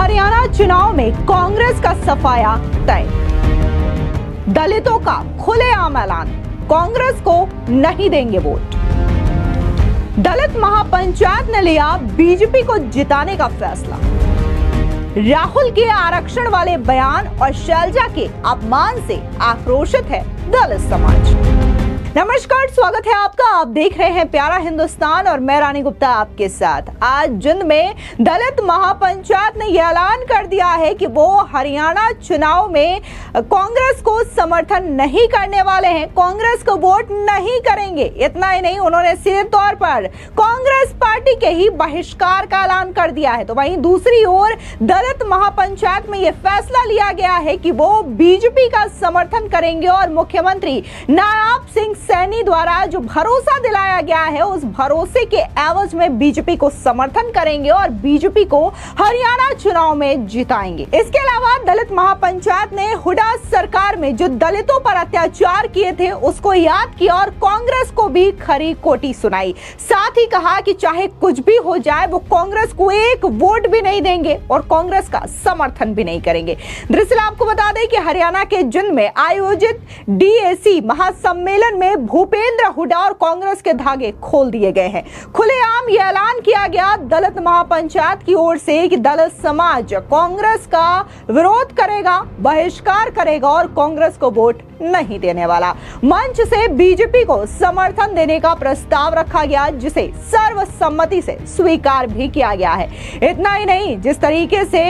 हरियाणा चुनाव में कांग्रेस का सफाया तय। दलितों का खुलेआम ऐलान, कांग्रेस को नहीं देंगे वोट। दलित महापंचायत ने लिया बीजेपी को जिताने का फैसला। राहुल के आरक्षण वाले बयान और शैलजा के अपमान से आक्रोशित है दलित समाज। नमस्कार, स्वागत है आपका। आप देख रहे हैं प्यारा हिंदुस्तान और मैं रानी गुप्ता आपके साथ। आज जिंद में दलित महापंचायत ने यह ऐलान कर दिया है कि वो हरियाणा चुनाव में कांग्रेस को समर्थन नहीं करने वाले हैं, कांग्रेस को वोट नहीं करेंगे। इतना ही नहीं, उन्होंने सीधे तौर पर कांग्रेस पार्टी के ही बहिष्कार का ऐलान कर दिया है। तो वहीं दूसरी ओर दलित महापंचायत में यह फैसला लिया गया है कि वो बीजेपी का समर्थन करेंगे और मुख्यमंत्री नायब सिंह सैनी द्वारा जो भरोसा दिलाया गया है उस भरोसे के एवज में बीजेपी को समर्थन करेंगे और बीजेपी को हरियाणा चुनाव में जिताएंगे। इसके अलावा दलित महापंचायत ने हुड्डा सरकार में जो दलितों पर अत्याचार किए थे उसको याद किया और कांग्रेस को भी खरी खोटी सुनाई। साथ ही कहा कि चाहे कुछ भी हो जाए वो कांग्रेस को एक वोट भी नहीं देंगे और कांग्रेस का समर्थन भी नहीं करेंगे। दरअसल आपको बता दें कि हरियाणा के जिंद में आयोजित डीएसी महासम्मेलन में भूपेंद्र हुड्डा और कांग्रेस के धागे खोल दिए गए हैं। खुलेआम यह ऐलान किया गया दलित महापंचायत की ओर से कि दलित समाज कांग्रेस का विरोध करेगा, बहिष्कार करेगा और कांग्रेस को वोट नहीं देने वाला। मंच से बीजेपी को समर्थन देने का प्रस्ताव रखा गया जिसे सर्वसम्मति से स्वीकार भी किया गया है। इतना ही नहीं, जिस तरीके से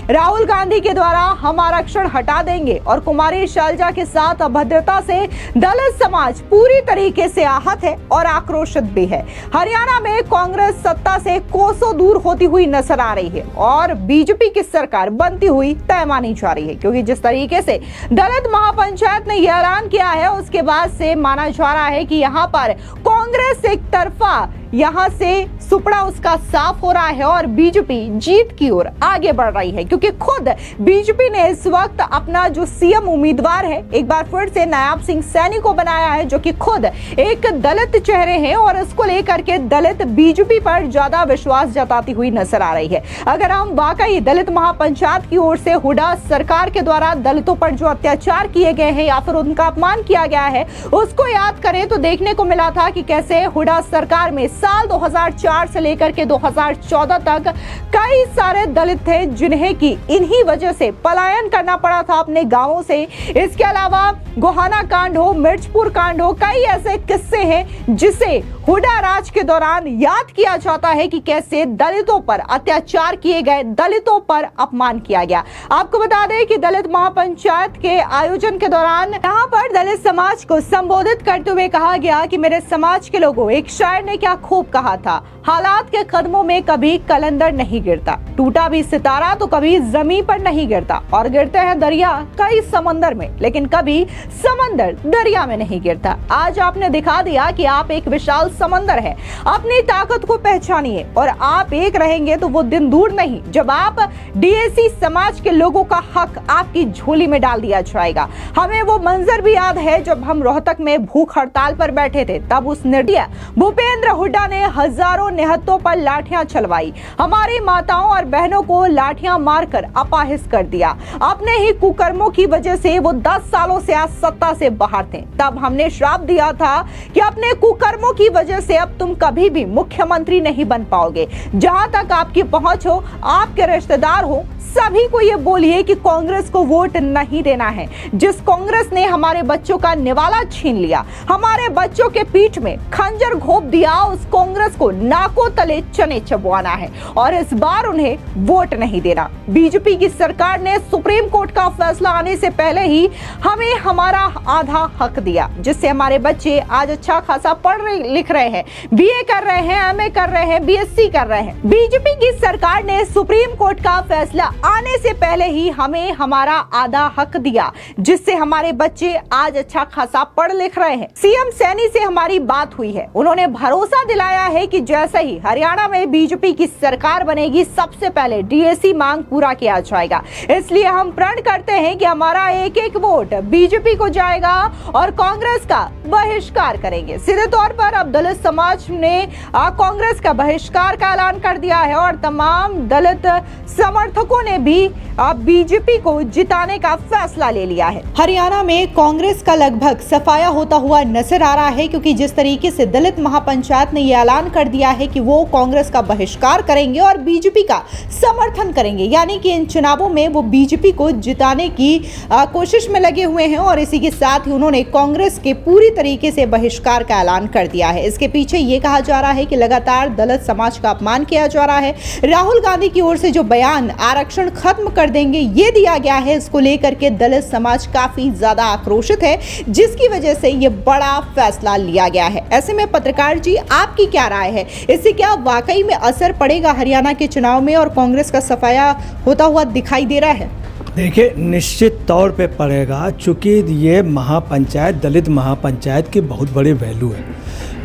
राहुल गांधी के द्वारा हम आरक्षण हटा देंगे और कुमारी शैलजा के साथ अभद्रता से दलित समाज पूरी तरीके से आहत है और आक्रोशित भी है। हरियाणा में कांग्रेस सत्ता से कोसों दूर होती हुई नजर आ रही है और बीजेपी की सरकार बनती हुई तय मानी जा रही है, क्योंकि जिस तरीके से दलित महापंचायत ने यह ऐलान किया है उसके बाद से माना जा रहा है कि यहाँ पर कांग्रेस एक तरफा यहाँ से सुपड़ा उसका साफ हो रहा है और बीजेपी जीत की ओर आगे बढ़ रही है, क्योंकि खुद बीजेपी ने इस वक्त अपना जो सीएम उम्मीदवार है एक बार फिर से नायब सिंह सैनी को बनाया है, जो कि खुद एक दलित चेहरे हैं और इसको लेकर के दलित बीजेपी पर ज्यादा विश्वास जताती हुई नजर आ रही है। अगर हम वाकई दलित महापंचायत की ओर से हुड्डा सरकार के द्वारा दलितों पर जो अत्याचार किए गए हैं या फिर उनका अपमान किया गया है उसको याद करें तो देखने को मिला था कि कैसे हुड्डा सरकार में साल 2004 से लेकर के 2014 तक कई सारे दलित थे जिन्हें की इन्हीं वजह से पलायन करना पड़ा था अपने गांवों से। इसके अलावा गोहाना कांड हो, मिर्चपुर कांड हो, कई ऐसे किस्से हैं जिसे हुड्डा राज के दौरान याद किया जाता है कि कैसे दलितों पर अत्याचार किए गए, दलितों पर अपमान किया गया। आपको बता दें कि दलित महापंचायत के आयोजन के दौरान यहाँ पर दलित समाज को संबोधित करते हुए कहा गया कि मेरे समाज के लोगों, एक शायर ने क्या खूब कहा था, हालात के कदमों में कभी कलंदर नहीं गिरता, टूटा भी सितारा तो कभी जमीन पर नहीं गिरता, और गिरते हैं दरिया कई समंदर में लेकिन कभी समंदर दरिया में नहीं गिरता। आज आपने दिखा दिया कि आप एक विशाल समंदर है। अपनी ताकत को पहचानिए और आप एक रहेंगे तो वो दिन दूर नहीं जब आप डीएसी समाज के लोगों का हक आपकी झोली में डाल दिया जाएगा। हमें वो मंजर भी याद है जब हम रोहतक में भूख हड़ताल पर बैठे थे, तब उस निर्दयी भूपेंद्र हुड्डा ने हजारों निहत्तों पर लाठियां चलवाई, हमारी माताओं और बहनों को लाठियां मारकर अपाहिज कर दिया। अपने ही कुकर्मों की वजह से वो 10 सालों से आज सत्ता से बाहर थे। तब हमने श्राप दिया था कि अपने कुकर्मों की वजह से अब तुम कभी भी मुख्यमंत्री नहीं बन पाओगे। जहां तक आपकी पहुंच हो, आपके रिश्तेदार हो, सभी को ये बोलिए कि कांग्रेस को वोट नहीं देना है। जिस कांग्रेस ने हमारे बच्चों का निवाला छीन लिया, हमारे बच्चों के पीठ में खंजर घोंप दिया, उस कांग्रेस को नाकों तले चने चबवाना है और इस बार उन्हें वोट नहीं देना। बीजेपी की सरकार ने सुप्रीम कोर्ट का फैसला आने से पहले ही हमें हमारा आधा हक दिया, जिससे हमारे बच्चे आज अच्छा खासा पढ़ लिख रहे हैं, बीए कर रहे हैं, एमए कर रहे हैं, बीएससी कर रहे हैं। बीजेपी की सरकार ने सुप्रीम कोर्ट का फैसला आने से पहले ही हमें हमारा आधा हक दिया, जिससे हमारे बच्चे आज अच्छा खासा पढ़ लिख रहे हैं। सीएम सैनी से हमारी बात हुई है, उन्होंने भरोसा दिलाया है कि जैसे ही हरियाणा में बीजेपी की सरकार बनेगी सबसे पहले डीएसी मांग पूरा किया जाएगा। इसलिए हम प्रण करते हैं कि हमारा एक एक वोट बीजेपी को जाएगा और कांग्रेस का बहिष्कार करेंगे। सीधे तौर पर अब दलित समाज ने कांग्रेस का बहिष्कार का ऐलान कर दिया है और तमाम दलित समर्थकों ने ने भी बीजेपी को जिताने का फैसला ले लिया है। हरियाणा में कांग्रेस का लगभग सफाया होता हुआ नजर आ रहा है, क्योंकि जिस तरीके से दलित महापंचायत ने यह ऐलान कर दिया है कि वो कांग्रेस का बहिष्कार करेंगे और बीजेपी का समर्थन करेंगे, यानी कि इन चुनावों में वो बीजेपी को जिताने की कोशिश में लगे हुए हैं। और इसी के साथ ही उन्होंने कांग्रेस के पूरी तरीके से बहिष्कार का ऐलान कर दिया है। इसके पीछे ये कहा जा रहा है कि लगातार दलित समाज का अपमान किया जा रहा है। राहुल गांधी की ओर से जो बयान आरक्षण खत्म कर देंगे ये दिया गया है, इसको लेकर के दलित समाज काफी ज्यादा आक्रोशित है, जिसकी वजह से ये बड़ा फैसला लिया गया है। ऐसे में पत्रकार जी, आपकी क्या राय है? इससे क्या वाकई में असर पड़ेगा हरियाणा के चुनाव में और कांग्रेस का सफाया होता हुआ दिखाई दे रहा है? देखिए, निश्चित तौर पे पड़ेगा, चूँकि ये महापंचायत दलित महापंचायत की बहुत बड़ी वैल्यू है।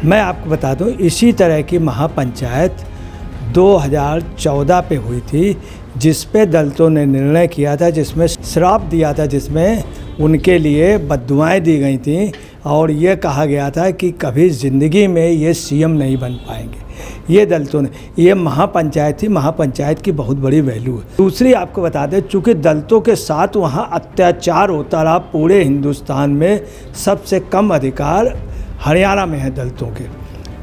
मैं आपको बता दूं, इसी तरह की महापंचायत 2014 पे हुई थी, जिस पे दलितों ने निर्णय किया था, जिसमें श्राप दिया था, जिसमें उनके लिए बद्दुआएं दी गई थी और ये कहा गया था कि कभी ज़िंदगी में ये सीएम नहीं बन पाएंगे। ये दलितों ने, ये महापंचायत थी, महापंचायत की बहुत बड़ी वैल्यू है। दूसरी आपको बता दें, चूँकि दलितों के साथ वहाँ अत्याचार होता रहा, पूरे हिंदुस्तान में सबसे कम अधिकार हरियाणा में है दलितों के।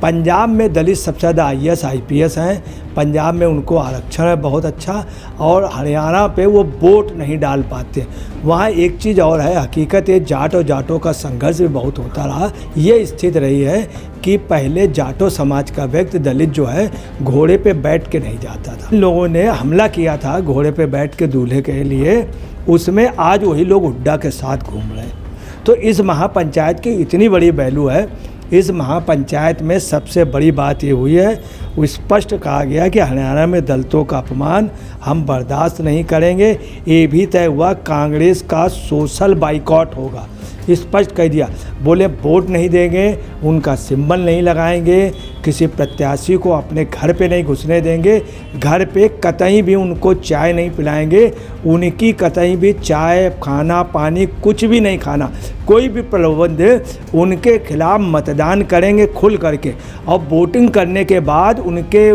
पंजाब में दलित सबसे ज़्यादा IAS IPS हैं, पंजाब में उनको आरक्षण है बहुत अच्छा, और हरियाणा पे वो वोट नहीं डाल पाते। वहाँ एक चीज़ और है, हकीकत ये जाटों का संघर्ष भी बहुत होता रहा। ये स्थिति रही है कि पहले जाटो समाज का व्यक्ति दलित जो है घोड़े पे बैठ के नहीं जाता था। लोगों ने हमला किया था घोड़े पे बैठ के दूल्हे के लिए, उसमें आज वही लोग हुड्डा के साथ घूम रहे हैं। तो इस महापंचायत की इतनी बड़ी वैल्यू है। इस महापंचायत में सबसे बड़ी बात ये हुई है, वो स्पष्ट कहा गया कि हरियाणा में दलितों का अपमान हम बर्दाश्त नहीं करेंगे। ये भी तय हुआ कांग्रेस का सोशल बाइकॉट होगा, स्पष्ट कह दिया। बोले वोट नहीं देंगे, उनका सिंबल नहीं लगाएंगे, किसी प्रत्याशी को अपने घर पे नहीं घुसने देंगे, घर पे कतई भी उनको चाय नहीं पिलाएंगे, उनकी कतई भी चाय खाना पानी कुछ भी नहीं खाना, कोई भी प्रलोभन उनके खिलाफ मतदान करेंगे खुल करके, और वोटिंग करने के बाद उनके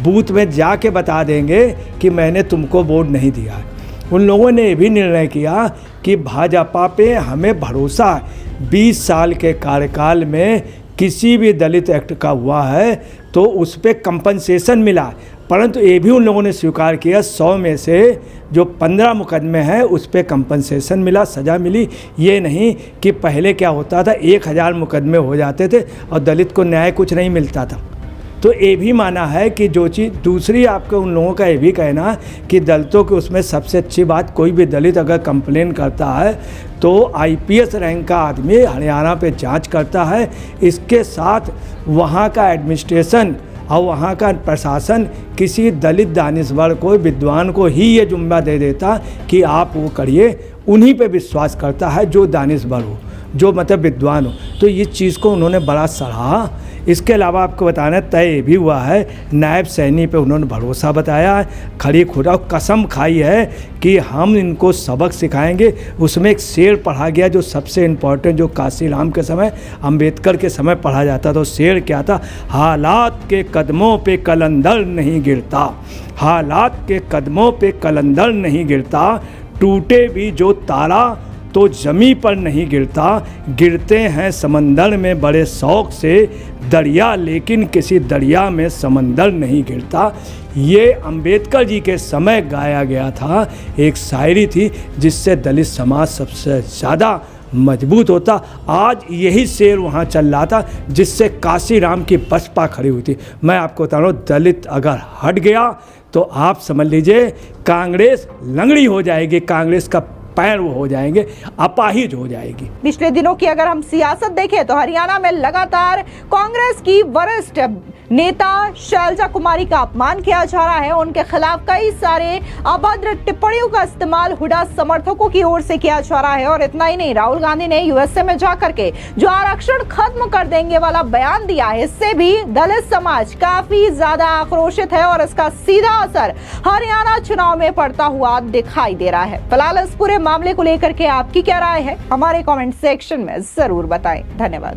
बूथ में जाके बता देंगे कि मैंने तुमको वोट नहीं दिया है। उन लोगों ने भी निर्णय किया कि भाजपा पे हमें भरोसा है, 20 साल के कार्यकाल में किसी भी दलित एक्ट का हुआ है तो उस पर कंपनसेशन मिला, परंतु ये भी उन लोगों ने स्वीकार किया 100 में से जो 15 मुकदमे हैं उस पर कंपनसेशन मिला, सज़ा मिली। ये नहीं कि पहले क्या होता था 1000 मुकदमे हो जाते थे और दलित को न्याय कुछ नहीं मिलता था। तो ये भी माना है कि जो चीज़ दूसरी आपको उन लोगों का ये भी कहना कि दलितों के उसमें सबसे अच्छी बात, कोई भी दलित अगर कंप्लेन करता है तो IPS रैंक का आदमी हरियाणा पे जांच करता है। इसके साथ वहाँ का एडमिनिस्ट्रेशन और वहाँ का प्रशासन किसी दलित दानिशवर को, विद्वान को ही ये जुम्मा दे देता कि आप वो करिए, उन्हीं पे विश्वास करता है जो दानिशवर हो, जो मतलब विद्वान हो। तो इस चीज़ को उन्होंने बड़ा सराहा। इसके अलावा आपको बताना तय भी हुआ है, नायब सैनी पे उन्होंने भरोसा बताया है, खड़ी खुदा कसम खाई है कि हम इनको सबक सिखाएंगे। उसमें एक शेर पढ़ा गया जो सबसे इम्पोर्टेंट, जो काशीराम के समय, अंबेडकर के समय पढ़ा जाता था। तो शेर क्या था? हालात के कदमों पे कलंदर नहीं गिरता, हालात के कदमों पे कलंदर नहीं गिरता, टूटे भी जो तारा तो जमी पर नहीं गिरता, गिरते हैं समंदर में बड़े शौक से दरिया, लेकिन किसी दरिया में समंदर नहीं गिरता। ये अंबेडकर जी के समय गाया गया था, एक शायरी थी जिससे दलित समाज सबसे ज़्यादा मजबूत होता। आज यही शेर वहाँ चल रहा था जिससे काशीराम की बसपा खड़ी हुई थी। मैं आपको बता रहा हूँ, दलित अगर हट गया तो आप समझ लीजिए कांग्रेस लंगड़ी हो जाएगी, कांग्रेस का पैर वो हो जाएंगे, अपाहिज हो जाएगी। पिछले दिनों की अगर हम सियासत देखें तो हरियाणा में लगातार कांग्रेस की वरिष्ठ नेता शैलजा कुमारी का अपमान किया जा रहा है। उनके खिलाफ कई सारे अभद्र टिप्पणियों का इस्तेमाल हुड्डा समर्थकों की ओर से किया जा रहा है। और इतना ही नहीं, राहुल गांधी ने USA में जाकर के जो आरक्षण खत्म कर देंगे वाला बयान दिया है, इससे भी दलित समाज काफी ज्यादा आक्रोशित है और इसका सीधा असर हरियाणा चुनाव में पड़ता हुआ दिखाई दे रहा है। फिलहाल इस पूरे मामले को लेकर के आपकी क्या राय है, हमारे कमेंट सेक्शन में जरूर बताएं। धन्यवाद।